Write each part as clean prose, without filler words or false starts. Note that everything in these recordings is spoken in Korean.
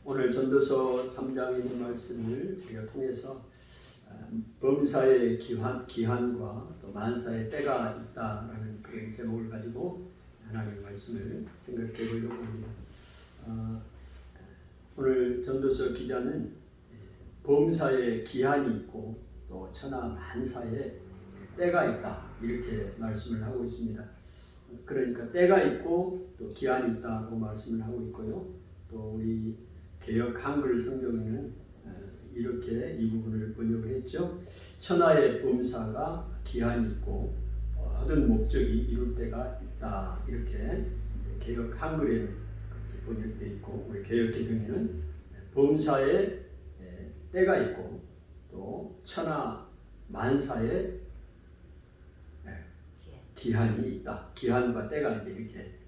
오늘 전도서 3장의 있는 말씀을 우리가 통해서 범사의 기한과 또 만사의 때가 있다라는 그런 제목을 가지고 하나님의 말씀을 생각해 보려고 합니다. 오늘 전도서 기자는 범사의 기한이 있고 또 천하 만사의 때가 있다 이렇게 말씀을 하고 있습니다. 그러니까 때가 있고 또 기한이 있다고 말씀을 하고 있고요. 또 우리 개역 한글 성경에는 이렇게 이 부분을 번역을 했죠. 천하의 범사가 기한이 있고 모든 목적이 이룰 때가 있다. 이렇게 개역 한글에는 그렇게 번역되어 있고 우리 개역 개정에는 범사의 때가 있고 또 천하 만사의 기한이 있다. 기한과 때가 이렇게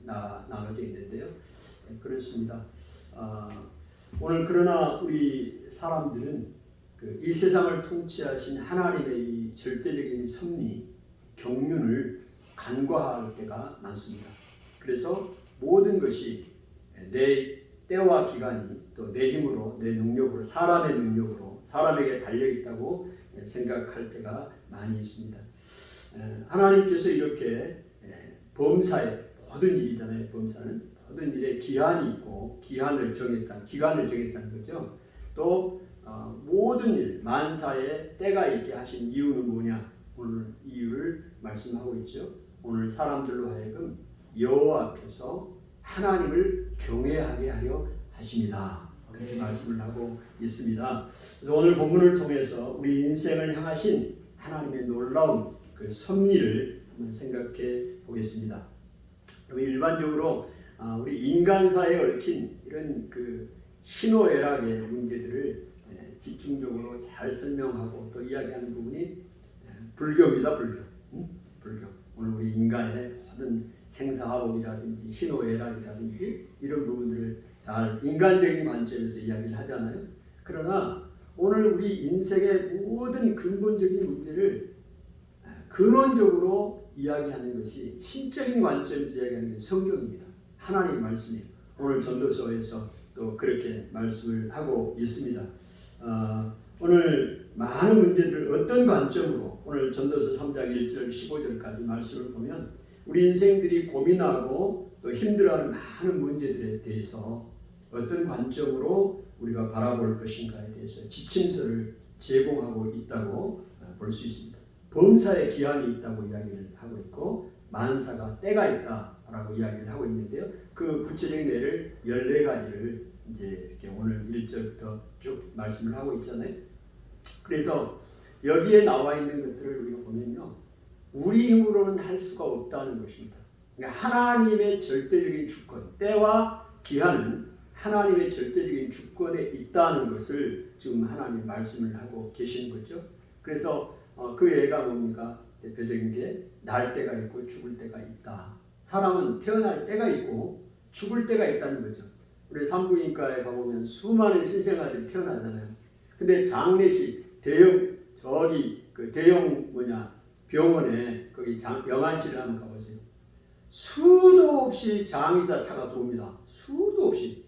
나눠져 있는데요. 그렇습니다. 오늘 그러나 우리 사람들은 이 세상을 통치하신 하나님의 이 절대적인 섭리, 경륜을 간과할 때가 많습니다. 그래서 모든 것이 내 때와 기간이 또 내 힘으로, 내 능력으로, 사람의 능력으로 사람에게 달려있다고 생각할 때가 많이 있습니다. 하나님께서 이렇게 범사의 모든 일이잖아요. 범사는 모든 일에 기한이 있고 기간을 정했다는 거죠. 또 모든 일, 만사에 때가 있게 하신 이유는 뭐냐? 오늘 이유를 말씀하고 있죠. 오늘 사람들로 하여금 여호와 앞에서 하나님을 경외하게 하려 하십니다. 그렇게 말씀을 하고 있습니다. 그래서 오늘 본문을 통해서 우리 인생을 향하신 하나님의 놀라운 그 섭리를 한번 생각해 보겠습니다. 일반적으로 우리 인간사에 얽힌 이런 그 희노애락의 문제들을 집중적으로 잘 설명하고 또 이야기하는 부분이 불교입니다. 불교. 오늘 우리 인간의 모든 생사화복이라든지 희노애락이라든지 이런 부분들을 잘 인간적인 관점에서 이야기를 하잖아요. 그러나 오늘 우리 인생의 모든 근본적인 문제를 근원적으로 이야기하는 것이 신적인 관점에서 이야기하는 것이 성경입니다. 하나님 말씀이 오늘 전도서에서 또 그렇게 말씀을 하고 있습니다. 오늘 많은 문제들을 어떤 관점으로 오늘 전도서 3장 1절 15절까지 말씀을 보면 우리 인생들이 고민하고 또 힘들어하는 많은 문제들에 대해서 어떤 관점으로 우리가 바라볼 것인가에 대해서 지침서를 제공하고 있다고 볼 수 있습니다. 범사의 기한이 있다고 이야기를 하고 있고 만사가 때가 있다라고 이야기를 하고 있는데요. 그 구체적인 예를 14가지를 이제 이렇게 오늘 1절부터 쭉 말씀을 하고 있잖아요. 그래서 여기에 나와 있는 것들을 우리가 보면요. 우리 힘으로는 할 수가 없다는 것입니다. 그러니까 하나님의 절대적인 주권, 때와 기한은 하나님의 절대적인 주권에 있다는 것을 지금 하나님 말씀을 하고 계시는 거죠. 그래서 그 예가 뭡니까? 대표적인 게 날 때가 있고 죽을 때가 있다. 사람은 태어날 때가 있고 죽을 때가 있다는 거죠. 우리 산부인과에 가보면 수많은 신생아들이 태어나잖아요. 근데 장례식 대형 병원에 거기 영안실에 한번 가보세요. 수도 없이 장의사 차가 들어옵니다. 수도 없이.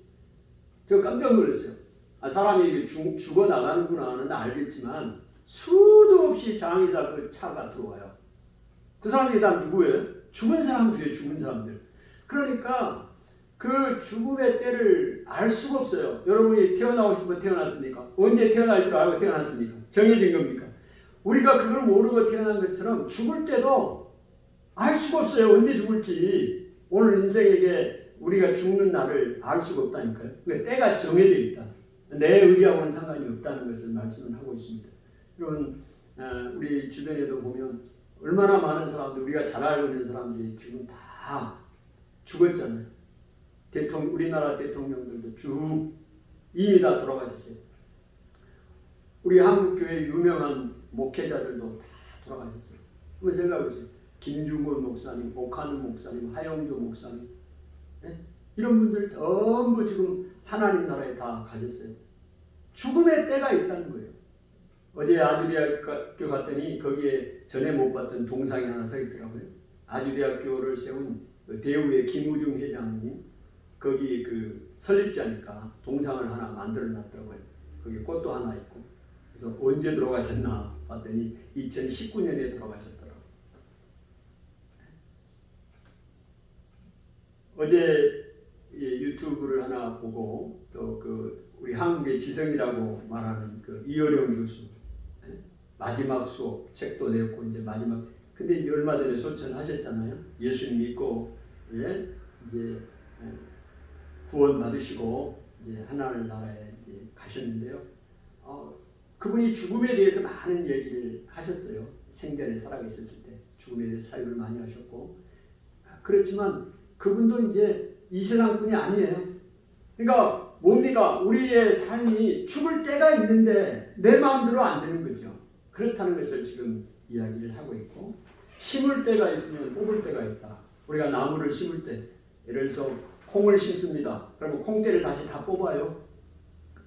저 깜짝 놀랐어요. 사람이 죽어 나가는구나 하는 알겠지만 수도 없이 장의사 그 차가 들어와요. 그 사람들이 다 누구예요? 죽은 사람들이에요. 죽은 사람들. 그러니까 그 죽음의 때를 알 수가 없어요. 여러분이 태어나고 싶어 태어났습니까? 언제 태어날 줄 알고 태어났습니까? 정해진 겁니까? 우리가 그걸 모르고 태어난 것처럼 죽을 때도 알 수가 없어요. 언제 죽을지. 오늘 인생에게 우리가 죽는 날을 알 수가 없다니까요. 그러니까 때가 정해져 있다. 내 의지하고는 상관이 없다는 것을 말씀을 하고 있습니다. 여러분 우리 주변에도 보면 얼마나 많은 사람들 우리가 잘 알고 있는 사람들이 지금 다 죽었잖아요. 우리나라 대통령들도 쭉 이미 다 돌아가셨어요. 우리 한국교회 유명한 목회자들도 다 돌아가셨어요. 한번 생각해보세요. 김중건 목사님, 오카는 목사님, 하영조 목사님 이런 분들 전부 지금 하나님 나라에 다 가셨어요. 죽음의 때가 있다는 거예요. 어제 아주대학교 갔더니 거기에 전에 못 봤던 동상이 하나 서 있더라고요. 아주대학교를 세운 대우의 김우중 회장님 거기 그 설립자니까 동상을 하나 만들어 놨더라고요. 거기 꽃도 하나 있고. 그래서 언제 돌아가셨나 봤더니 2019년에 돌아가셨더라고요. 어제 유튜브를 하나 보고 또 그 우리 한국의 지성이라고 말하는 그 이어령 교수 마지막 수업 책도 냈고 이제 마지막 근데 이제 얼마 전에 소천하셨잖아요. 예수님 믿고 이제 구원 받으시고 이제 하나님 나라에 이제 가셨는데요. 그분이 죽음에 대해서 많은 얘기를 하셨어요. 생전에 살아계셨을 때 죽음에 대해서 사유를 많이 하셨고 그렇지만 그분도 이제 이 세상 분이 아니에요. 그러니까 뭡니까? 우리의 삶이 죽을 때가 있는데 내 마음대로 안 되는 거죠. 그렇다는 것을 지금 이야기를 하고 있고 심을 때가 있으면 뽑을 때가 있다. 우리가 나무를 심을 때 예를 들어서 콩을 심습니다. 그러면 콩대를 다시 다 뽑아요.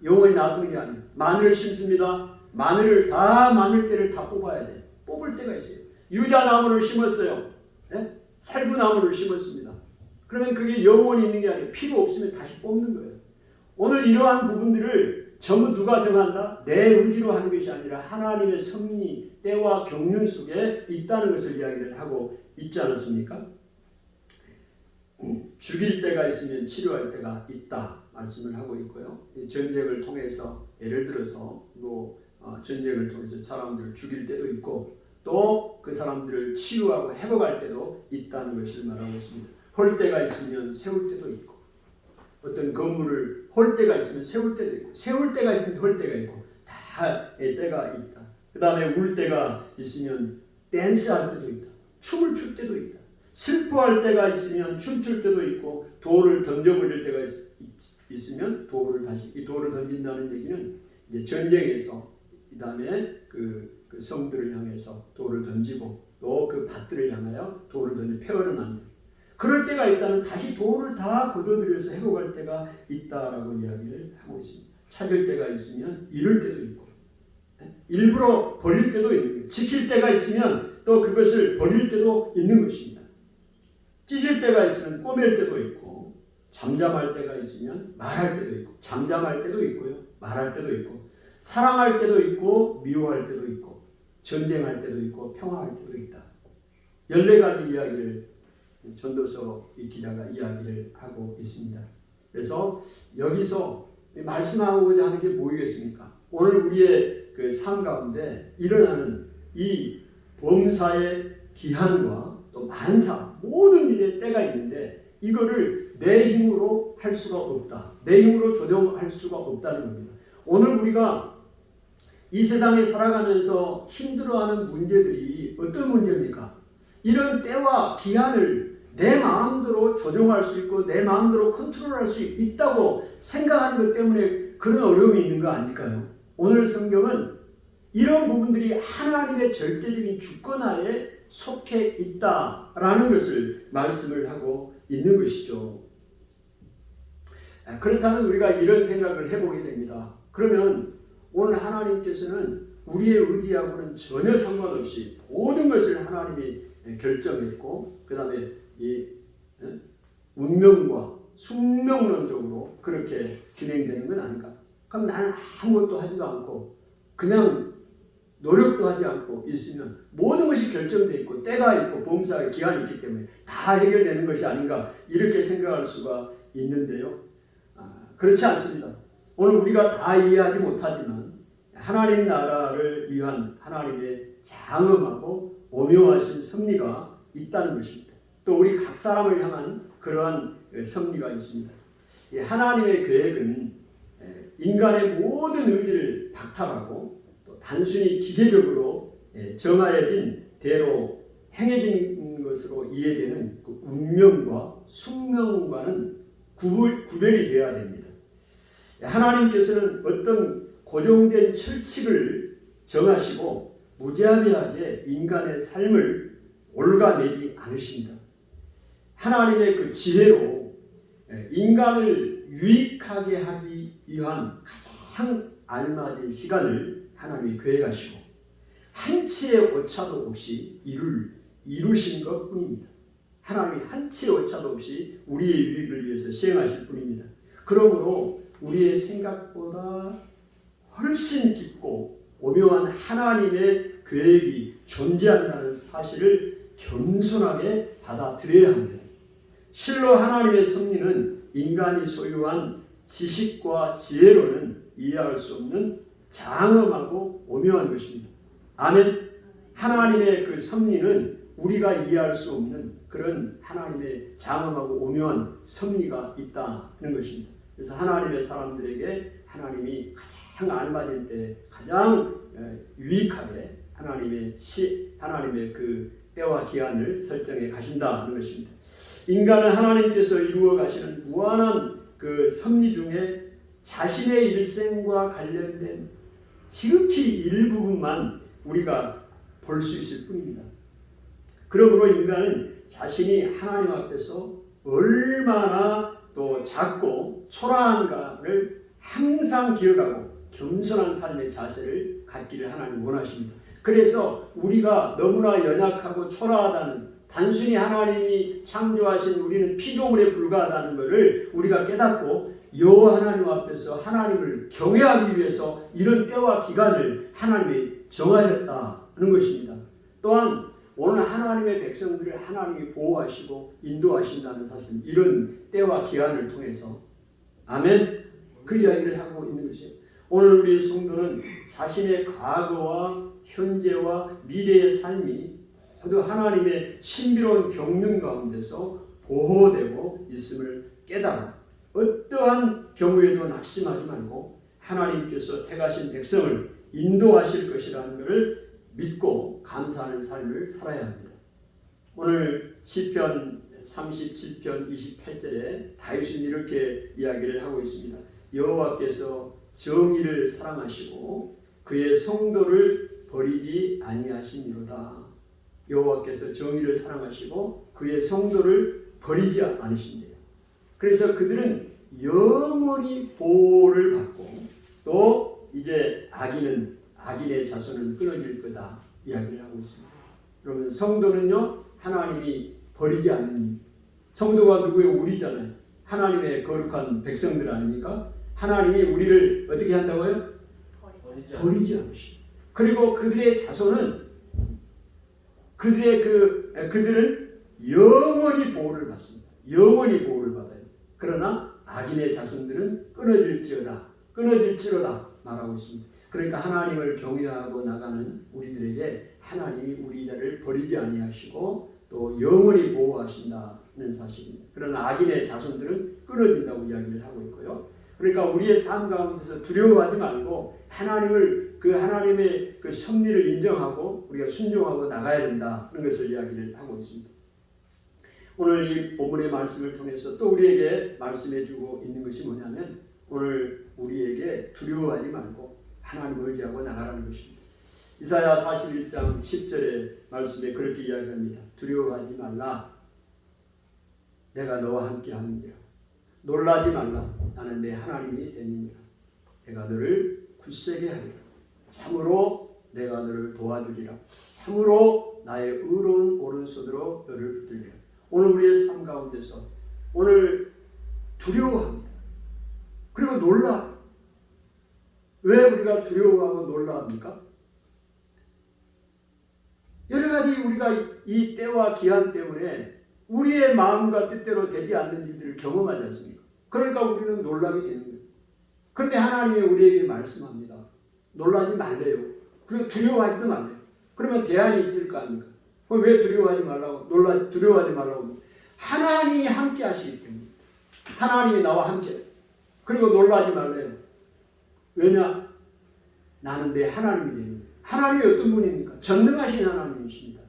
영원히 놔두는 게 아니에요. 마늘을 심습니다. 마늘대를 다 뽑아야 돼요. 뽑을 때가 있어요. 유자나무를 심었어요. 네? 살구나무를 심었습니다. 그러면 그게 영원히 있는 게 아니에요. 필요 없으면 다시 뽑는 거예요. 오늘 이러한 부분들을 전부 누가 정한다? 내 의지로 하는 것이 아니라 하나님의 섭리, 때와 경륜 속에 있다는 것을 이야기를 하고 있지 않았습니까? 죽일 때가 있으면 치료할 때가 있다 말씀을 하고 있고요. 전쟁을 통해서 예를 들어서 전쟁을 통해서 사람들을 죽일 때도 있고 또 그 사람들을 치유하고 회복할 때도 있다는 것을 말하고 있습니다. 헐 때가 있으면 세울 때도 있고 어떤 건물을 헐 때가 있으면 세울 때도 있고 세울 때가 있으면 헐 때가 있고 다 때가 있다. 그 다음에 울 때가 있으면 댄스할 때도 있다. 춤을 출 때도 있다. 슬퍼할 때가 있으면 춤출 때도 있고 돌을 던져버릴 때가 있으면 돌을 던진다는 얘기는 이제 전쟁에서 그 다음에 그 성들을 향해서 돌을 던지고 또 그 밭들을 향하여 돌을 던지 폐허를 만들고 그럴 때가 있다면 다시 돌을 다 걷어들여서 회복할 때가 있다라고 이야기를 하고 있습니다. 찾을 때가 있으면 잃을 때도 있고 일부러 버릴 때도 있는 거예요. 지킬 때가 있으면 또 그것을 버릴 때도 있는 것입니다. 찢을 때가 있으면 꼬맬 때도 있고 잠잠할 때가 있으면 말할 때도 있고 잠잠할 때도 있고요. 말할 때도 있고 사랑할 때도 있고 미워할 때도 있고 전쟁할 때도 있고 평화할 때도 있다. 14가지 이야기를 전도서 이 기자가 이야기를 하고 있습니다. 그래서 여기서 말씀하고자 하는 게 뭐겠습니까? 오늘 우리의 그 삶 가운데 일어나는 이 범사의 기한과 또 만사 모든 일에 때가 있는데 이거를 내 힘으로 할 수가 없다. 내 힘으로 조정할 수가 없다는 겁니다. 오늘 우리가 이 세상에 살아가면서 힘들어하는 문제들이 어떤 문제입니까? 이런 때와 기한을 내 마음대로 조정할 수 있고 내 마음대로 컨트롤할 수 있다고 생각하는 것 때문에 그런 어려움이 있는 거 아닐까요? 오늘 성경은 이런 부분들이 하나님의 절대적인 주권하에 속해 있다라는 것을 말씀을 하고 있는 것이죠. 그렇다면 우리가 이런 생각을 해보게 됩니다. 그러면 오늘 하나님께서는 우리의 의지하고는 전혀 상관없이 모든 것을 하나님이 결정했고 그 다음에 이 운명과 숙명론적으로 그렇게 진행되는 건 아닌가? 그럼 나는 아무것도 하지도 않고 그냥 노력도 하지 않고 있으면 모든 것이 결정되어 있고 때가 있고 범사의 기한이 있기 때문에 다 해결되는 것이 아닌가 이렇게 생각할 수가 있는데요. 그렇지 않습니다. 오늘 우리가 다 이해하지 못하지만 하나님 나라를 위한 하나님의 장엄하고 오묘하신 섭리가 있다는 것입니다. 또 우리 각 사람을 향한 그러한 섭리가 있습니다. 하나님의 계획은 인간의 모든 의지를 박탈하고 또 단순히 기계적으로 정하여진 대로 행해진 것으로 이해되는 그 운명과 숙명과는 구별이 되어야 됩니다. 하나님께서는 어떤 고정된 철칙을 정하시고 무자비하게 인간의 삶을 올가매지 않으십니다. 하나님의 그 지혜로 인간을 유익하게 하기 위한 가장 알맞은 시간을 하나님이 계획하시고 한치의 오차도 없이 이루신 것뿐입니다. 하나님이 한치 오차도 없이 우리의 유익을 위해서 시행하실 분입니다. 그러므로 우리의 생각보다 훨씬 깊고 오묘한 하나님의 계획이 존재한다는 사실을 겸손하게 받아들여야 합니다. 실로 하나님의 섭리는 인간이 소유한 지식과 지혜로는 이해할 수 없는 장엄하고 오묘한 것입니다. 아멘. 하나님의 그 섭리는 우리가 이해할 수 없는 그런 하나님의 장엄하고 오묘한 섭리가 있다는 것입니다. 그래서 하나님의 사람들에게 하나님이 가장 알맞은 때 가장 유익하게 하나님의 그 때와 기한을 설정해 가신다는 것입니다. 인간은 하나님께서 이루어 가시는 무한한 그 섭리 중에 자신의 일생과 관련된 지극히 일부분만 우리가 볼 수 있을 뿐입니다. 그러므로 인간은 자신이 하나님 앞에서 얼마나 또 작고 초라한가를 항상 기억하고 겸손한 삶의 자세를 갖기를 하나님 원하십니다. 그래서 우리가 너무나 연약하고 초라하다는, 단순히 하나님이 창조하신 우리는 피조물에 불과하다는 것을 우리가 깨닫고 여호와 하나님 앞에서 하나님을 경외하기 위해서 이런 때와 기간을 하나님이 정하셨다는 것입니다. 또한 오늘 하나님의 백성들을 하나님이 보호하시고 인도하신다는 사실, 이런 때와 기한을 통해서 아멘, 그 이야기를 하고 있는 것이에요. 오늘 우리 성도는 자신의 과거와 현재와 미래의 삶이 모두 하나님의 신비로운 경륜 가운데서 보호되고 있음을 깨달아 어떠한 경우에도 낙심하지 말고 하나님께서 택하신 백성을 인도하실 것이라는 것을 믿고 감사하는 삶을 살아야 합니다. 오늘 시편 37편 28절에 다윗은 이렇게 이야기를 하고 있습니다. 여호와께서 정의를 사랑하시고 그의 성도를 버리지 아니하시니로다. 여호와께서 정의를 사랑하시고 그의 성도를 버리지 않으신대요. 그래서 그들은 영원히 보호를 받고 또 이제 악인의 자손은 끊어질 거다 이야기를 하고 있습니다. 그러면 성도는요, 하나님이 버리지 않는, 성도가 누구예요? 우리잖아요. 하나님의 거룩한 백성들 아닙니까? 하나님이 우리를 어떻게 한다고요? 버리지 않으시고, 그리고 그들의 자손은 그들은 영원히 보호를 받습니다. 영원히 보호를 받아요. 그러나 악인의 자손들은 끊어질지로다 말하고 있습니다. 그러니까 하나님을 경외하고 나가는 우리들에게 하나님이 우리를 버리지 아니하시고 또 영원히 보호하신다는 사실입니다. 그러나 악인의 자손들은 끊어진다고 이야기를 하고 있고요. 그러니까 우리의 삶 가운데서 두려워하지 말고 하나님의 그 섭리를 인정하고 우리가 순종하고 나가야 된다는 것을 이야기를 하고 있습니다. 오늘 이 본문의 말씀을 통해서 또 우리에게 말씀해주고 있는 것이 뭐냐면, 오늘 우리에게 두려워하지 말고 하나님을 의지하고 나가라는 것입니다. 이사야 41장 10절의 말씀에 그렇게 이야기합니다. 두려워하지 말라. 내가 너와 함께 하느니라. 놀라지 말라. 나는 내 하나님이 되느니라. 내가 너를 굳세게 하리라. 참으로 내가 너를 도와주리라. 참으로 나의 의로운 오른손으로 너를 붙들리라. 오늘 우리의 삶 가운데서 오늘 두려워합니다. 그리고 놀라. 왜 우리가 두려워하고 놀라합니까? 여러 가지 우리가 이 때와 기한 때문에 우리의 마음과 뜻대로 되지 않는 일들을 경험하지 않습니까? 그러니까 우리는 놀라게 되는 거예요. 그런데 하나님이 우리에게 말씀합니다. 놀라지 말래요. 그리고 두려워하지도 말래요. 그러면 대안이 있을 거 아닙니까? 그럼 왜 두려워하지 말라고? 두려워하지 말라고? 하나님이 함께 하시기 때문에. 하나님이 나와 함께. 그리고 놀라지 말래요. 왜냐? 나는 내 하나님이 됩니다. 하나님이 어떤 분입니까? 전능하신 하나님이십니다.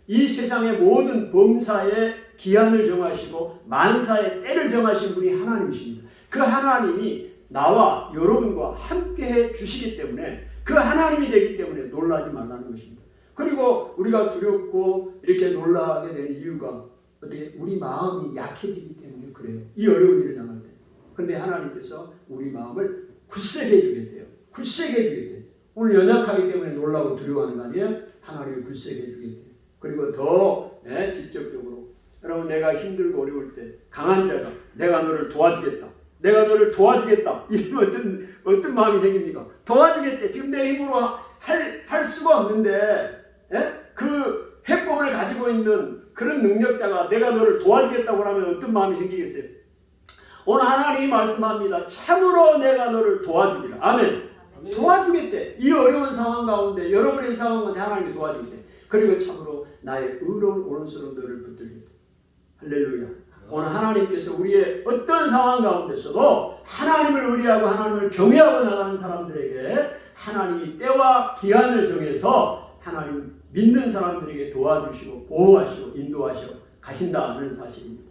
이 세상의 모든 범사의 기한을 정하시고 만사의 때를 정하신 분이 하나님이십니다. 그 하나님이 나와 여러분과 함께해 주시기 때문에, 그 하나님이 되기 때문에 놀라지 말라는 것입니다. 그리고 우리가 두렵고 이렇게 놀라게 되는 이유가 어떻게? 우리 마음이 약해지기 때문에 그래요. 이 어려운 일을 당할 때. 그런데 하나님께서 우리 마음을 굳세게 해주겠대요. 굳세게 해주겠대요. 오늘 연약하기 때문에 놀라고 두려워하는 거 아니에요? 하나님이 굳세게 해주겠대요. 그리고 더 직접적으로 여러분 내가 힘들고 어려울 때 강한 자가 내가 너를 도와주겠다. 내가 너를 도와주겠다. 이러면 어떤 마음이 생깁니까? 도와주겠대. 지금 내 힘으로 할 수가 없는데 그 해법을 가지고 있는 그런 능력자가 내가 너를 도와주겠다고 하면 어떤 마음이 생기겠어요? 오늘 하나님이 말씀합니다. 참으로 내가 너를 도와주리라. 아멘. 도와주겠대. 이 어려운 상황 가운데 여러분의 상황 가운데 하나님이 도와주겠대. 그리고 참으로 나의 의로운 오른손으로 너를 붙들겠대. 할렐루야. 오늘 하나님께서 우리의 어떤 상황 가운데서도 하나님을 의뢰하고 하나님을 경외하고 나가는 사람들에게 하나님이 때와 기한을 정해서 하나님 믿는 사람들에게 도와주시고 보호하시고 인도하시고 가신다는 사실입니다.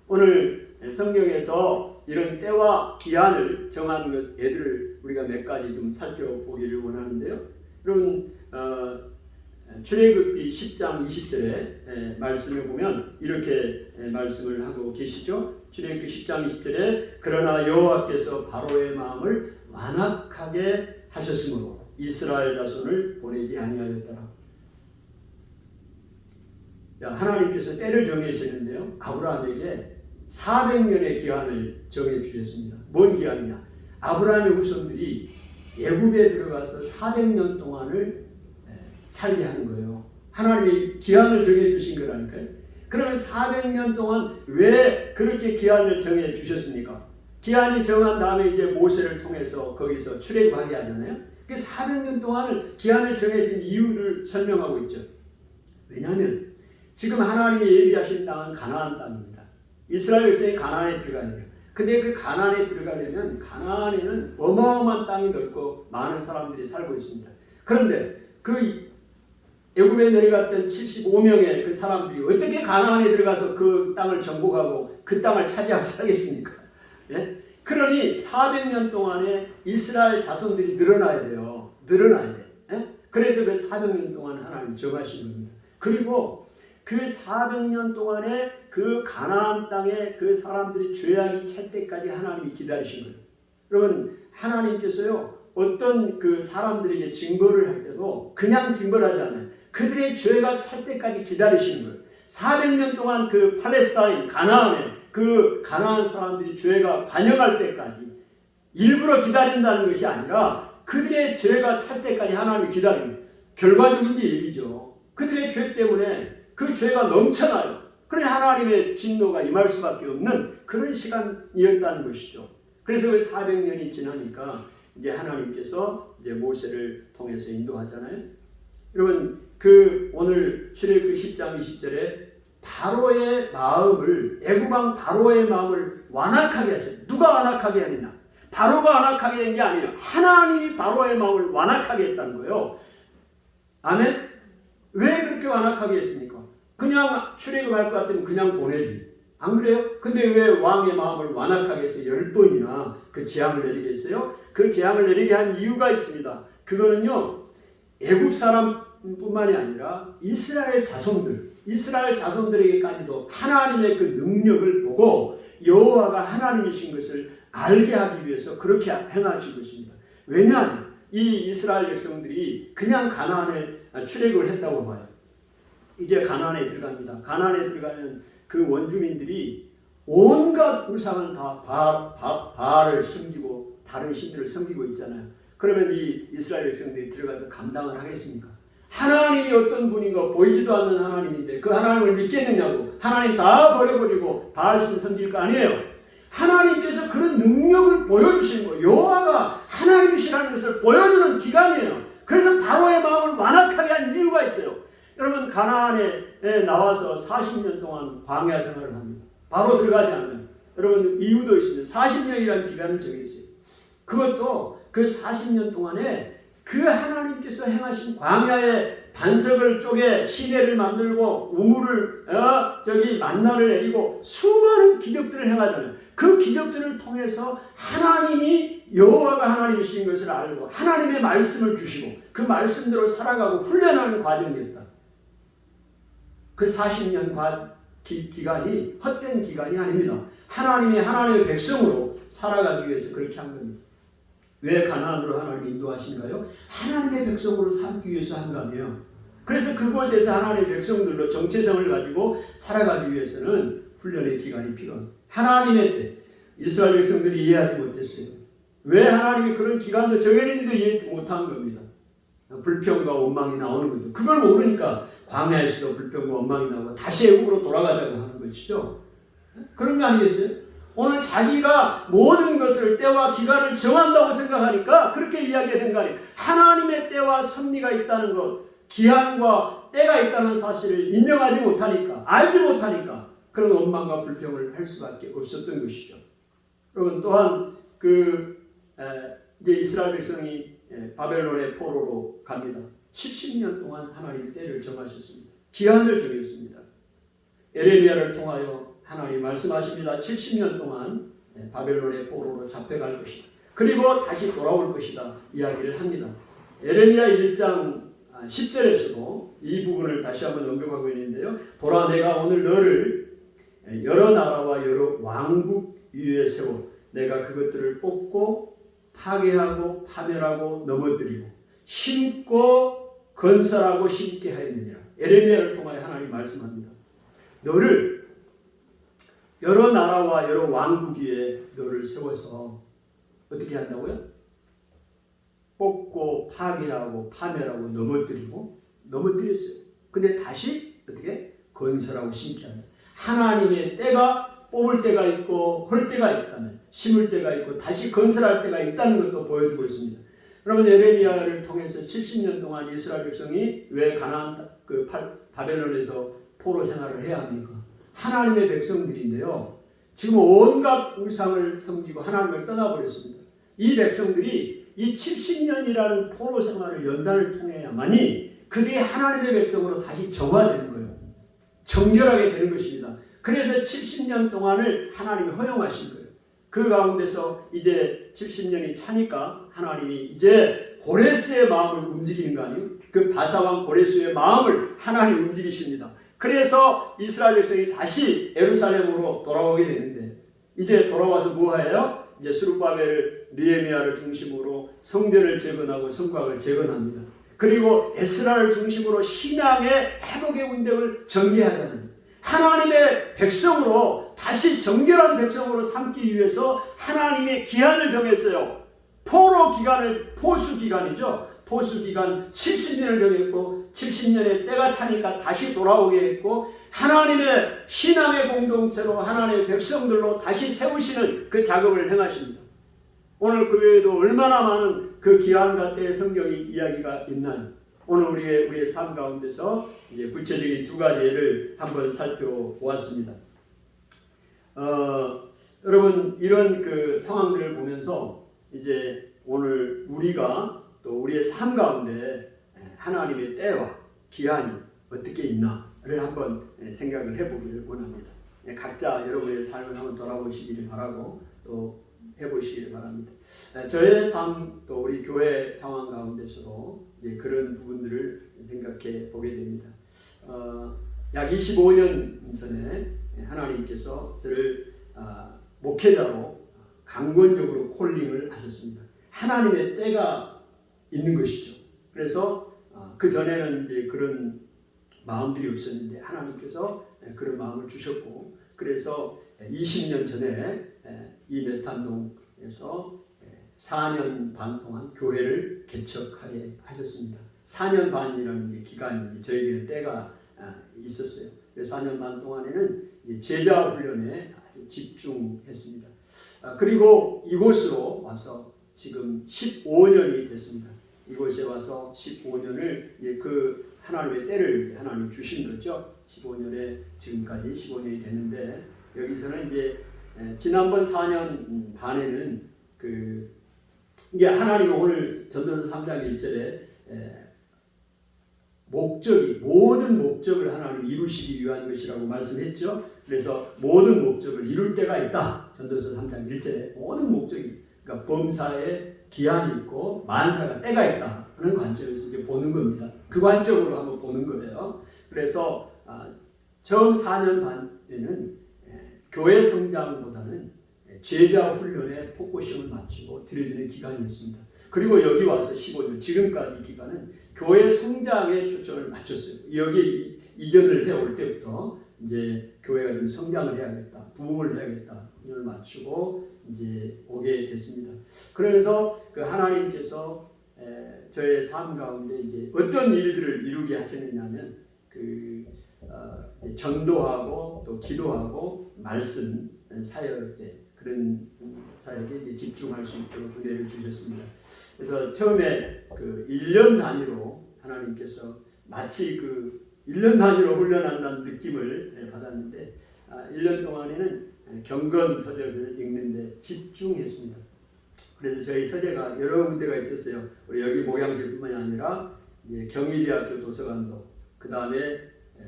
오늘 성경에서 이런 때와 기한을 정한 애들을 우리가 몇 가지 좀 살펴보기를 원하는데요. 여러분 출애굽기 10장 20절에 말씀을 보면 이렇게 말씀을 하고 계시죠. 출애굽기 10장 20절에 그러나 여호와께서 바로의 마음을 완악하게 하셨으므로 이스라엘 자손을 보내지 아니하였더라. 하나님께서 때를 정해주셨는데요. 아브라함에게 400년의 기한을 정해 주셨습니다. 뭔 기한이냐? 아브라함의 후손들이 애굽에 들어가서 400년 동안을 살게 하는 거예요. 하나님이 기한을 정해 주신 거라니까요. 그러면 400년 동안 왜 그렇게 기한을 정해 주셨습니까? 기한이 정한 다음에 이제 모세를 통해서 거기서 출애굽하게 하잖아요. 그 400년 동안을 기한을 정해진 이유를 설명하고 있죠. 왜냐하면 지금 하나님이 예비하신 땅은 가나안 땅입니다. 이스라엘 백성이 가나안에 들어가야 돼요. 근데 그 가나안에 들어가려면 가나안에는 어마어마한 땅이 넓고 많은 사람들이 살고 있습니다. 그런데 그 애굽에 내려갔던 75명의 그 사람들이 어떻게 가나안에 들어가서 그 땅을 정복하고 그 땅을 차지하고 살겠습니까? 예? 그러니 400년 동안에 이스라엘 자손들이 늘어나야 돼요. 늘어나야 돼. 예? 그래서 그 400년 동안 하나님 정하신 겁니다. 그리고 그 400년 동안에 그 가나안 땅에 그 사람들이 죄악이 찰 때까지 하나님이 기다리신 거예요. 여러분 하나님께서요 어떤 그 사람들에게 징벌을 할 때도 그냥 징벌하지 않아요. 그들의 죄가 찰 때까지 기다리시는 거예요. 400년 동안 그 팔레스타인 가나안에 그 가나안 사람들이 죄가 관영할 때까지 일부러 기다린다는 것이 아니라 그들의 죄가 찰 때까지 하나님이 기다리는 거예요. 결과적인 얘기죠. 그들의 죄 때문에 그 죄가 넘쳐나요. 그러니 하나님의 진노가 임할 수밖에 없는 그런 시간이었다는 것이죠. 그래서 그 400년이 지나니까 이제 하나님께서 이제 모세를 통해서 인도하잖아요. 여러분 그 오늘 출애굽기 10장 20절에 바로의 마음을 애굽왕 바로의 마음을 완악하게 하셨어요. 누가 완악하게 하느냐? 바로가 완악하게 된 게 아니에요. 하나님이 바로의 마음을 완악하게 했다는 거예요. 아멘? 왜 그렇게 완악하게 했습니까? 그냥 출애굽할 것 같으면 그냥 보내지. 안 그래요? 근데 왜 왕의 마음을 완악하게 해서 10번이나 그 재앙을 내리게 했어요? 그 재앙을 내리게 한 이유가 있습니다. 그거는요. 애굽 사람뿐만이 아니라 이스라엘 자손들에게까지도 하나님의 그 능력을 보고 여호와가 하나님이신 것을 알게 하기 위해서 그렇게 행하신 것입니다. 왜냐하면 이 이스라엘 백성들이 그냥 가나안에 출애굽을 했다고 봐요. 이제 가나안에 들어갑니다. 가나안에 들어가면 그 원주민들이 온갖 우상을 다 바알을 섬기고 다른 신들을 섬기고 있잖아요. 그러면 이 이스라엘 백성들이 들어가서 감당을 하겠습니까? 하나님이 어떤 분인가 보이지도 않는 하나님인데 그 하나님을 믿겠느냐고. 하나님 다 버려버리고 바알신 섬길 거 아니에요. 하나님께서 그런 능력을 보여주신 거예요. 여호와가 하나님이시라는 것을 보여주는 기간이에요. 그래서 바로의 마음을 완악하게 한 이유가 있어요. 여러분 가나안에 나와서 40년 동안 광야 생활을 합니다. 바로 들어가지 않는. 여러분 이유도 있습니다. 40년이라는 기간을 정했어요. 그것도 그 40년 동안에 그 하나님께서 행하신 광야의 반석을 쪼개 시내를 만들고 우물을 만나를 내리고 수많은 기적들을 행하잖아요. 그 기적들을 통해서 하나님이 여호와가 하나님이신 것을 알고 하나님의 말씀을 주시고 그 말씀대로 살아가고 훈련하는 과정이었다. 그 40년 기간이 헛된 기간이 아닙니다. 하나님의 백성으로 살아가기 위해서 그렇게 한 겁니다. 왜 가나안으로 하나님이 인도하신가요? 하나님의 백성으로 삼기 위해서 한 거 아니에요. 그래서 그거에 대해서 하나님의 백성들로 정체성을 가지고 살아가기 위해서는 훈련의 기간이 필요합니다. 하나님의 때 이스라엘 백성들이 이해하지 못했어요. 왜 하나님이 그런 기간도 정해놨는지도 이해 못한 겁니다. 불평과 원망이 나오는 거죠. 그걸 모르니까 광야에서도 불평과 원망이 나오고 다시 애국으로 돌아가자고 하는 것이죠. 그런 거 아니겠어요? 오늘 자기가 모든 것을 때와 기간을 정한다고 생각하니까 그렇게 이야기가 된 거 아니에요. 하나님의 때와 섭리가 있다는 것, 기한과 때가 있다는 사실을 인정하지 못하니까, 알지 못하니까 그런 원망과 불평을 할 수밖에 없었던 것이죠. 여러분 또한 이제 이스라엘 백성이 바벨론의 포로로 갑니다. 70년 동안 하나님 때를 정하셨습니다. 기한을 정했습니다. 에레미야를 통하여 하나님 말씀하십니다. 70년 동안 바벨론의 포로로 잡혀갈 것이다. 그리고 다시 돌아올 것이다. 이야기를 합니다. 에레미야 1장 10절에서도 이 부분을 다시 한번 언급하고 있는데요. 보라 내가 오늘 너를 여러 나라와 여러 왕국 위에 세워 내가 그것들을 뽑고 파괴하고 파멸하고 넘어뜨리고 심고 건설하고 심게 하였느니라. 에레미야를 통하여 하나님 말씀합니다. 너를 여러 나라와 여러 왕국 위에 너를 세워서 어떻게 한다고요? 뽑고 파괴하고 파멸하고 넘어뜨렸어요. 근데 다시 어떻게? 건설하고 심게 합니다. 하나님의 때가 뽑을 때가 있고 헐 때가 있다면 심을 때가 있고 다시 건설할 때가 있다는 것도 보여주고 있습니다. 여러분 에레미야를 통해서 70년 동안 이스라엘 백성이 왜 가나안 바벨론에서 포로 생활을 해야 합니까? 하나님의 백성들인데요. 지금 온갖 우상을 섬기고 하나님을 떠나버렸습니다. 이 백성들이 이 70년이라는 포로 생활을 연단을 통해야만이 그들이 하나님의 백성으로 다시 정화되는 거예요. 정결하게 되는 것입니다. 그래서 70년 동안을 하나님이 허용하신 거예요. 그 가운데서 이제 70년이 차니까 하나님이 이제 고레스의 마음을 움직이는 거 아니에요? 그 바사왕 고레스의 마음을 하나님 움직이십니다. 그래서 이스라엘 백성이 다시 예루살렘으로 돌아오게 되는데 이제 돌아와서 뭐해요? 이제 스룹바벨, 느헤미야를 중심으로 성전을 재건하고 성곽을 재건합니다. 그리고 에스라를 중심으로 신앙의 회복의 운동을 전개하자는 하나님의 백성으로 다시 정결한 백성으로 삼기 위해서 하나님의 기한을 정했어요. 포로 기간을 포수 기간이죠. 포수 기간 70년을 정했고 70년의 때가 차니까 다시 돌아오게 했고 하나님의 신앙의 공동체로 하나님의 백성들로 다시 세우시는 그 작업을 행하십니다. 오늘 그 외에도 얼마나 많은 그 기한과 때의 성경의 이야기가 있나요? 오늘 우리의 삶 가운데서 이제 구체적인 두 가지 예를 한번 살펴보았습니다. 여러분 이런 그 상황들을 보면서 이제 오늘 우리가 또 우리의 삶 가운데 하나님의 때와 기한이 어떻게 있나를 한번 생각을 해보기를 원합니다. 각자 여러분의 삶을 한번 돌아보시기를 바라고 또 해보시기를 바랍니다. 저의 삶 또 우리 교회 상황 가운데서도 이제 그런 부분들을 생각해 보게 됩니다. 약 25년 전에 하나님께서 저를 목회자로 강권적으로 콜링을 하셨습니다. 하나님의 때가 있는 것이죠. 그래서 그 전에는 이제 그런 마음들이 없었는데 하나님께서 그런 마음을 주셨고 그래서 20년 전에 이 메탄동에서 4년 반 동안 교회를 개척하게 하셨습니다. 4년 반이라는 기간이 저에게는 때가 있었어요. 4년 반 동안에는 제자 훈련에 아주 집중했습니다. 그리고 이곳으로 와서 지금 15년이 됐습니다. 이곳에 와서 15년을 그 하나님의 때를 하나님 주신 거죠. 15년에 지금까지 15년이 됐는데 여기서는 이제 지난번 4년 반에는 이게 하나님이 오늘 전도서 3장 1절에 모든 목적을 하나님 이루시기 위한 것이라고 말씀했죠. 그래서 모든 목적을 이룰 때가 있다. 전도서 3장 1절에 모든 목적이 그러니까 범사에 기한이 있고 만사가 때가 있다 하는 관점에서 이제 보는 겁니다. 그 관점으로 한번 보는 거예요. 그래서 처음 4년 반에는 교회 성장보다는 제자 훈련에 포커싱을 맞추고 들여지는 기간이었습니다. 그리고 여기 와서 15년 지금까지 기간은 교회 성장에 초점을 맞췄어요. 여기 이전을 해올 때부터 이제 교회가 좀 성장을 해야겠다, 부흥을 해야겠다, 을 맞추고 이제 오게 됐습니다. 그러면서 그 하나님께서 저의 삶 가운데 이제 어떤 일들을 이루게 하시느냐면 전도하고 또 기도하고 말씀 사역에 그런 사역에 이제 집중할 수 있도록 은혜를 주셨습니다. 그래서 처음에 1년 단위로 하나님께서 마치 1년 단위로 훈련한다는 느낌을 받았는데 1년 동안에는 경건 서적을 읽는데 집중했습니다. 그래서 저희 서재가 여러 군데가 있었어요. 우리 여기 목양실뿐만이 아니라 이제 경희대학교 도서관도, 그 다음에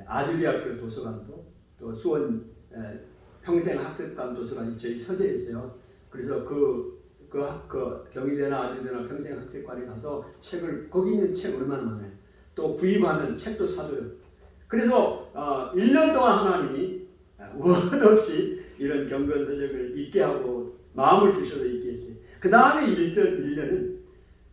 아주대학교 도서관도, 또 수원 평생학습관 도서관이 저희 서재에 있어요. 그래서 그 경희대나 아주대나 평생학습관에 가서 책을, 거기 있는 책 얼마나 많아요. 또 구입하면 책도 사줘요. 그래서 1년 동안 하나님이 원 없이 이런 경건서적을 읽게 하고 마음을 주셔서 읽게 했어요. 그 다음에 1년은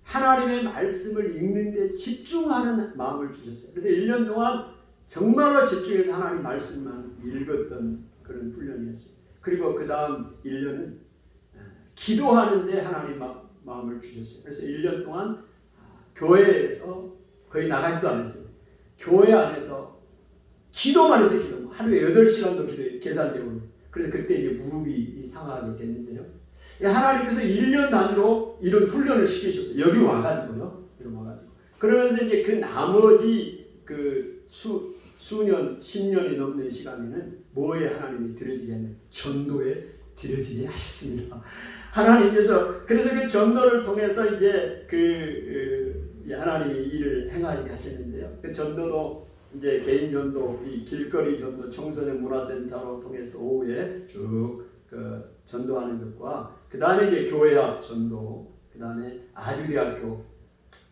하나님의 말씀을 읽는데 집중하는 마음을 주셨어요. 그래서 1년 동안 정말로 집중해서 하나님 말씀만 읽었던 그런 훈련이었어요. 그리고 그 다음 1년은 기도하는데 하나님 마음을 주셨어요. 그래서 1년 동안 교회에서 거의 나가지도 않았어요. 교회 안에서 기도만 해서 기도. 하루에 8시간도 기도해요. 계산되고. 그래서 그때 이제 무릎이 상하게 됐는데요. 하나님께서 1년 단위로 이런 훈련을 시키셨어요. 여기 와가지고요. 여기 와가지고. 그러면서 이제 그 나머지 수년, 10년이 넘는 시간에는 뭐에 하나님이 들여지게 하냐? 전도에 들여지게 하셨습니다. 하나님께서 그래서 그 전도를 통해서 이제 하나님이 일을 행하게 하셨는데요. 그 전도도 이제 개인 전도, 이 길거리 전도, 청소년 문화센터로 통해서 오후에 쭉 전도하는 것과 그 다음에 이제 교회 앞 전도, 그 다음에 아주대학교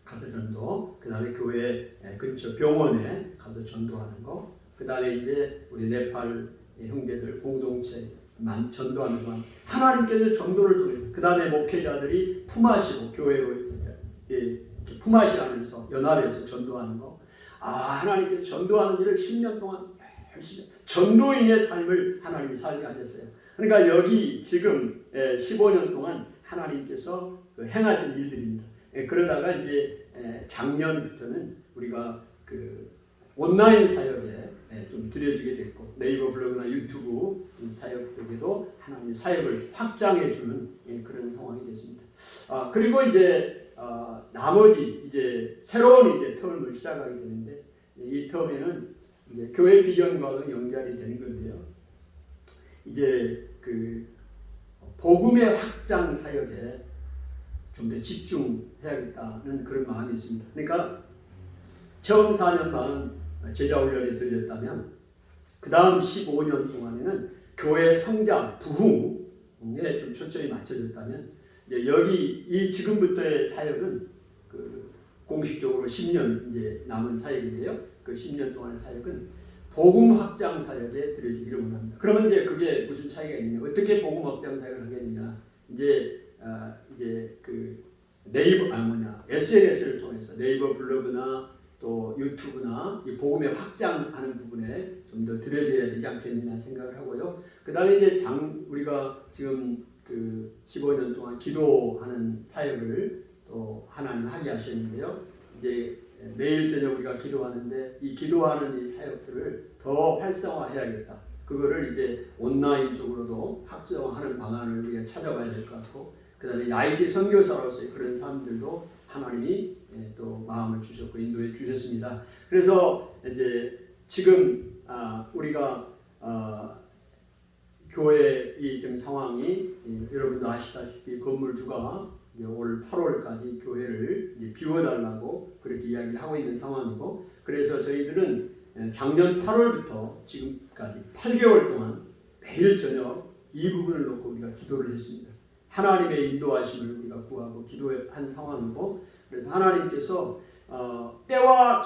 가서 전도, 그 다음에 교회 근처 병원에 가서 전도하는 거, 그 다음에 이제 우리 네팔 형제들 공동체만 전도하는 동안 하나님께서 전도를 통해서 그 다음에 목회자들이 품앗이고 교회로 품앗이하면서 연합해서 전도하는 거. 하나님께서 전도하는 일을 10년 동안 열심히 전도인의 삶을 하나님이 살게 하셨어요. 그러니까 여기 지금 15년 동안 하나님께서 행하신 일들입니다. 그러다가 이제 작년부터는 우리가 온라인 사역에 좀 들여지게 됐고 네이버 블로그나 유튜브 사역에도 하나님의 사역을 확장해 주는 그런 상황이 됐습니다. 그리고 이제 나머지 이제 새로운 이제 텀을 시작하게 되는데 이 텀에는 이제 교회 비전과도 연결이 되는 건데요. 이제 복음의 확장 사역에 좀 더 집중해야겠다는 그런 마음이 있습니다. 그러니까 처음 4년 반은 제자 훈련에 들렸다면 그 다음 15년 동안에는 교회 성장, 부흥에 좀 초점이 맞춰졌다면 여기 이 지금부터의 사역은 공식적으로 10년 이제 남은 사역인데요. 그 10년 동안의 사역은 복음 확장 사역에 들여지기를 원합니다. 그러면 이제 그게 무슨 차이가 있느냐? 어떻게 복음 확장 사역을 하겠느냐? 이제 네이버 SNS를 통해서 네이버 블로그나 또 유튜브나 이 복음의 확장하는 부분에 좀 더 들여져야 되지 않겠느냐 생각을 하고요. 그 다음에 이제 우리가 지금 15년 동안 기도하는 사역을 또 하나님 하게 하셨는데요. 이제 매일 저녁 우리가 기도하는데 이 기도하는 이 사역들을 더 활성화해야겠다. 그거를 이제 온라인 쪽으로도 확정하는 방안을 우리가 찾아봐야 될 것 같고, 그 다음에 IT 선교사로서의 그런 사람들도 하나님이 또 마음을 주셨고 인도해 주셨습니다. 그래서 이제 지금 우리가 교회 이 지금 상황이 여러분도 아시다시피 건물주가 올 8월까지 교회를 이제 비워달라고 그렇게 이야기를 하고 있는 상황이고, 그래서 저희들은 작년 8월부터 지금까지 8개월 동안 매일 저녁 이 부분을 놓고 우리가 기도를 했습니다. 하나님의 인도하심을 우리가 구하고 기도한 상황이고, 그래서 하나님께서 때와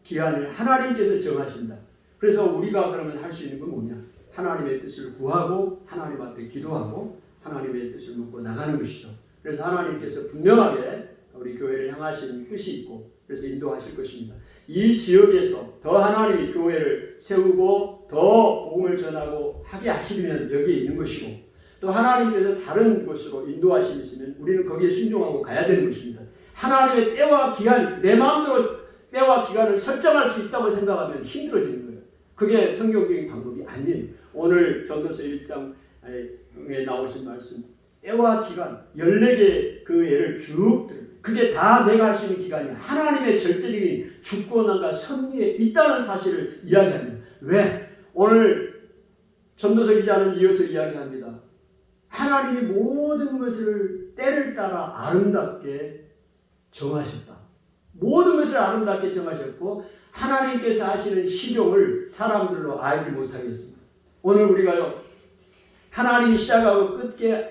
기한을 하나님께서 정하신다. 그래서 우리가 그러면 할 수 있는 건 뭐냐? 하나님의 뜻을 구하고 하나님 앞에 기도하고 하나님의 뜻을 묻고 나가는 것이죠. 그래서 하나님께서 분명하게 우리 교회를 향하신 뜻이 있고, 그래서 그래서 인도하실 것입니다. 이 지역에서 더 하나님이 교회를 세우고 더 복음을 전하고 하게 하시면 여기에 있는 것이고, 또 하나님께서 다른 곳으로 인도하심이 있으면 우리는 거기에 순종하고 가야 되는 것입니다. 하나님의 때와 기한, 내 마음대로 때와 기간을 설정할 수 있다고 생각하면 힘들어지는 거예요. 그게 성경적인 방법이 아니에요. 오늘 전도서 1장에 나오신 말씀, 때와 기간 14개 그 예를 쭉 들어요. 그게 다 내가 할 수 있는 기간이 하나님의 절대적인 주권과 섭리에 있다는 사실을 이야기합니다. 왜? 오늘 전도서 기자는 이어서 이야기합니다. 하나님이 모든 것을 때를 따라 아름답게 정하셨다. 모든 것을 아름답게 정하셨고 하나님께서 하시는 실용을 사람들로 알지 못하겠습니다. 오늘 우리가요, 하나님이 시작하고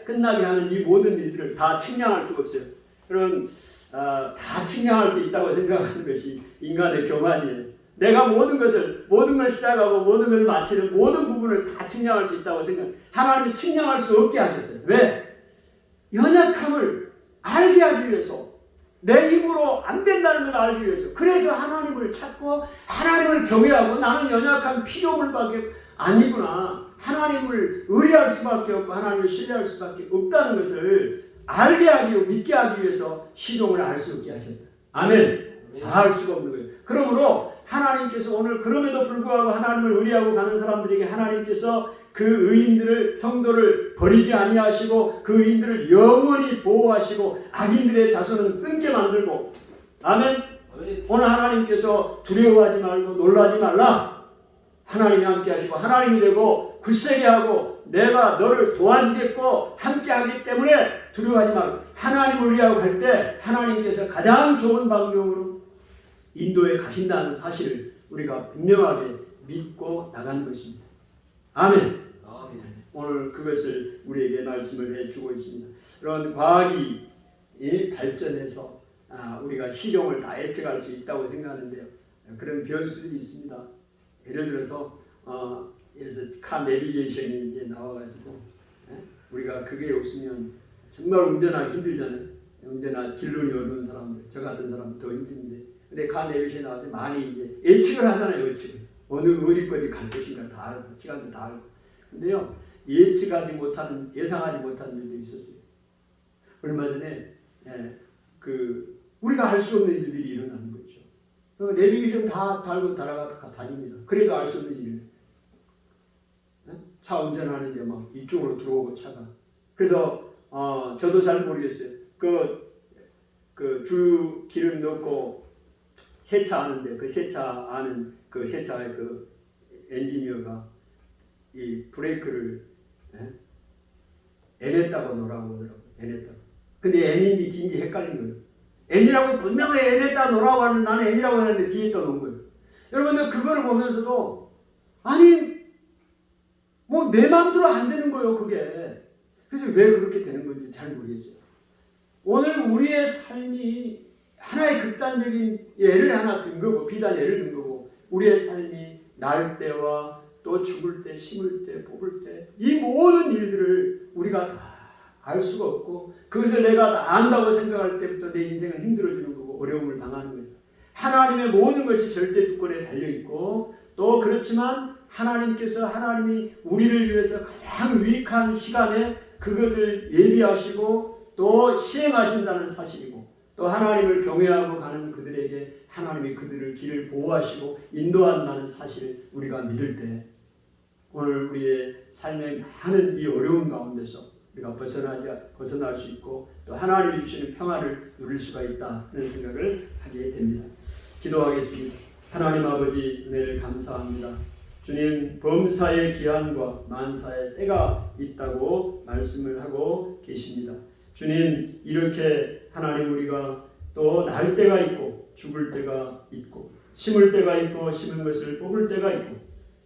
끝나게 하는 이 모든 일들을 다 측량할 수가 없어요. 그런 다 측량할 수 있다고 생각하는 것이 인간의 교만이에요. 내가 모든 걸 시작하고 모든 걸 마치는 모든 부분을 다 측량할 수 있다고 하나님이 측량할 수 없게 하셨어요. 왜? 연약함을 알게 하기 위해서, 내 힘으로 안 된다는 걸 알기 위해서. 그래서 하나님을 찾고 하나님을 경외하고 나는 연약한 피조물밖에 아니구나, 하나님을 의뢰할 수밖에 없고 하나님을 신뢰할 수밖에 없다는 것을 알게 하기, 믿게 하기 위해서 시동을 알 수 없게 하셨다. 아멘. 알 수가 없는 거예요. 그러므로 하나님께서 오늘 그럼에도 불구하고 하나님을 의뢰하고 가는 사람들에게 하나님께서 그 의인들을, 성도를 버리지 아니하시고 그 의인들을 영원히 보호하시고 악인들의 자손은 끊게 만들고, 아멘. 오늘 하나님께서 두려워하지 말고 놀라지 말라. 하나님이 함께 하시고 하나님이 되고 굳세게 하고 내가 너를 도와주겠고 함께 하기 때문에 두려워하지 말고 하나님을 의뢰하고 갈 때 하나님께서 가장 좋은 방법으로 인도에 가신다는 사실을 우리가 분명하게 믿고 나가는 것입니다. 아멘. 오늘 그것을 우리에게 말씀을 해주고 있습니다. 그런 과학이 발전해서 우리가 실용을 다 예측할 수 있다고 생각하는데요. 그런 변수들이 있습니다. 예를 들어서 카 내비게이션이 이제 나와가지고 우리가 그게 없으면 정말 운전하기 힘들잖아요. 운전하 길눈이 어두운 사람들, 저 같은 사람 더 힘든데, 근데 카 내비게이션이 나와서 많이 이제 예측을 하잖아요. 예측을 어디까지 갈 것인가 다 알고 시간도 다 알고. 근데요, 예측하지 못하는, 예상하지 못하는 일도 있었어요. 얼마 전에 우리가 알 수 없는 일들이 일어나는 거죠. 내비게이션 다 달고 다닙니다. 그래도 알 수 없는 일. 차 운전하는데 막 이쪽으로 들어오고 차가. 그래서 저도 잘 모르겠어요. 주 기름 넣고 세차하는데 그 세차하는 그 세차의 그 엔지니어가 이 브레이크를 N했다고 놓으라고 하더라고요. N했다고. 근데 N인지 D인지 헷갈린 거예요. N이라고 분명히 N했다 놓으라고 하는, 나는 N이라고 하는데 D에 또 놓은 거예요. 여러분들 그걸 보면서도 아니 뭐 내 마음대로 안 되는 거예요. 그게. 그래서 왜 그렇게 되는 건지 잘 모르겠어요. 오늘 우리의 삶이 하나의 극단적인 예를 하나 든 거고, 비단 예를 든 거고, 우리의 삶이 날 때와 또 죽을 때, 심을 때, 뽑을 때, 이 모든 일들을 우리가 다 알 수가 없고, 그것을 내가 다 안다고 생각할 때부터 내 인생은 힘들어지는 거고 어려움을 당하는 거예요. 하나님의 모든 것이 절대 주권에 달려있고, 또 그렇지만 하나님이 우리를 위해서 가장 유익한 시간에 그것을 예비하시고 또 시행하신다는 사실이고, 또 하나님을 경외하고 가는 그들에게 하나님이 그들을 길을 보호하시고 인도한다는 사실을 우리가 믿을 때, 오늘 우리의 삶의 많은 이 어려운 가운데서 우리가 벗어날 수 있고 또 하나님이 주시는 평화를 누릴 수가 있다는 생각을 하게 됩니다. 기도하겠습니다. 하나님 아버지, 은혜를 감사합니다. 주님, 범사의 기한과 만사의 때가 있다고 말씀을 하고 계십니다. 주님, 이렇게 하나님 우리가 또 날 때가 있고 죽을 때가 있고, 심을 때가 있고 심은 것을 뽑을 때가 있고,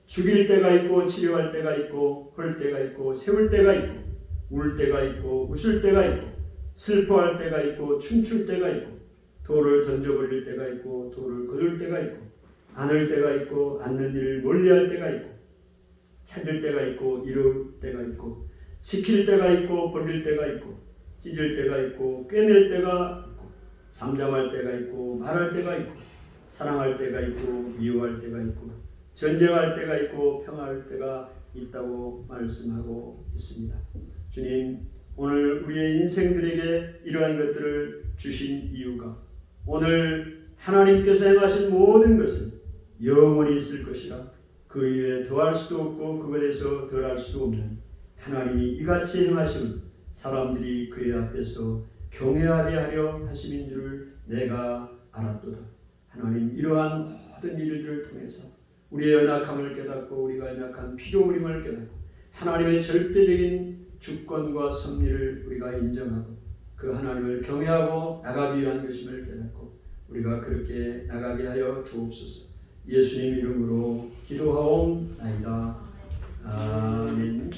죽일 때가 있고 치료할 때가 있고, 헐 때가 있고 세울 때가 있고, 울 때가 있고 웃을 때가 있고, 슬퍼할 때가 있고 춤출 때가 있고, 돌을 던져버릴 때가 있고 돌을 거둘 때가 있고, 안을 때가 있고 안는 일을 멀리할 때가 있고, 찾을 때가 있고 이룰 때가 있고, 지킬 때가 있고 버릴 때가 있고, 찢을 때가 있고 꿰낼 때가 있고, 잠잠할 때가 있고 말할 때가 있고 사랑할 때가 있고 미워할 때가 있고 전쟁할 때가 있고 평화할 때가 있다고 말씀하고 있습니다. 주님, 오늘 우리의 인생들에게 이러한 것들을 주신 이유가 오늘 하나님께서 행하신 모든 것은 영원히 있을 것이라 그 이외에 더할 수도 없고 그것에서 덜할 수도 없는 하나님이 이같이 행하심은 사람들이 그의 앞에서 경외하게 하려 하심인 줄을 내가 알았도다. 하나님, 이러한 모든 일들을 통해서 우리의 연약함을 깨닫고 우리가 연약한 필요함을 깨닫고 하나님의 절대적인 주권과 섭리를 우리가 인정하고 그 하나님을 경외하고 나가기 위한 것임을 깨닫고 우리가 그렇게 나가게 하여 주옵소서. 예수님 이름으로 기도하옵나이다. 아멘.